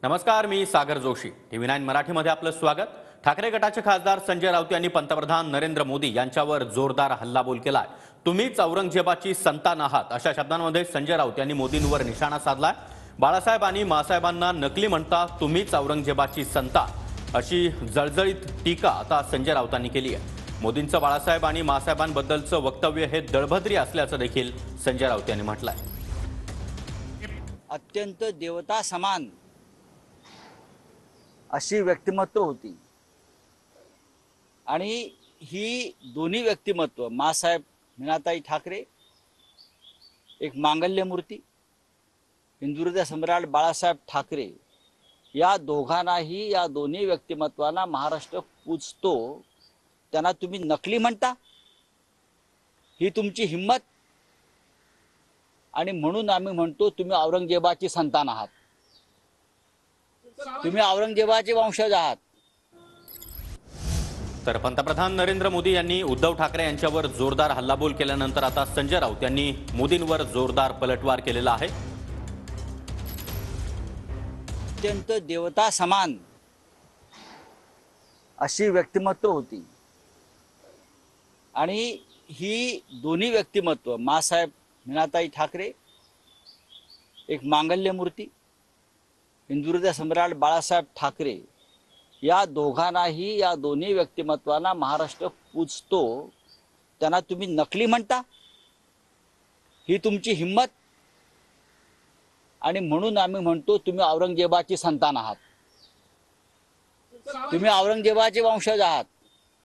नमस्कार, मी सागर जोशी. TV9 मराठीमध्ये आपलं स्वागत. ठाकरे गटाचे खासदार संजय राऊत यांनी पंतप्रधान नरेंद्र मोदी यांच्यावर जोरदार हल्लाबोल केलाय. तुम्हीच औरंगजेबाची संतान आहात अशा शब्दांमध्ये संजय राऊत यांनी मोदींवर निशाणा साधलाय. बाळासाहेब आणि मासाहेबांना नकली म्हणता तुम्हीच औरंगजेबाची संतान अशी जळजळीत टीका आता संजय राऊतांनी केली आहे. मोदींचं बाळासाहेब आणि मासाहेबांबद्दलचं वक्तव्य हे दळभद्री असल्याचं देखील संजय राऊत यांनी म्हटलंय. अत्यंत देवता समान अशी व्यक्तिमत्व होती आणि ही दोन्ही व्यक्तिमत्व मासाहेब मीनाताई ठाकरे एक मांगल्य मूर्ती, हिंदुहृदय सम्राट बाळासाहेब ठाकरे या दोघांनाही या दोन्ही व्यक्तिमत्वांना महाराष्ट्र पूजतो. त्यांना तुम्ही नकली म्हणता, ही तुमची हिम्मत आणि म्हणून आम्ही म्हणतो तुम्ही औरंगजेबाची संतान आहात, तुम्ही औरंगजेबाचे वंशज आहात. तर पंतप्रधान नरेंद्र मोदी यांनी उद्धव ठाकरे यांच्यावर जोरदार हल्लाबोल केल्यानंतर आता संजय राऊत यांनी मोदींवर जोरदार पलटवार केलेला आहे. अत्यंत देवता समान अशी व्यक्तिमत्व होती आणि ही दोन्ही व्यक्तिमत्व मासाहेब मीनाताई ठाकरे एक मांगल्य मूर्ती, हिंदुहृदय सम्राट बाळासाहेब ठाकरे या दोघांनाही या दोन्ही व्यक्तिमत्वांना महाराष्ट्र पूजतो. त्यांना तुम्ही नकली म्हणता, ही तुमची हिम्मत आणि म्हणून आम्ही म्हणतो तुम्ही औरंगजेबाची संतान आहात, तुम्ही औरंगजेबाचे वंशज आहात.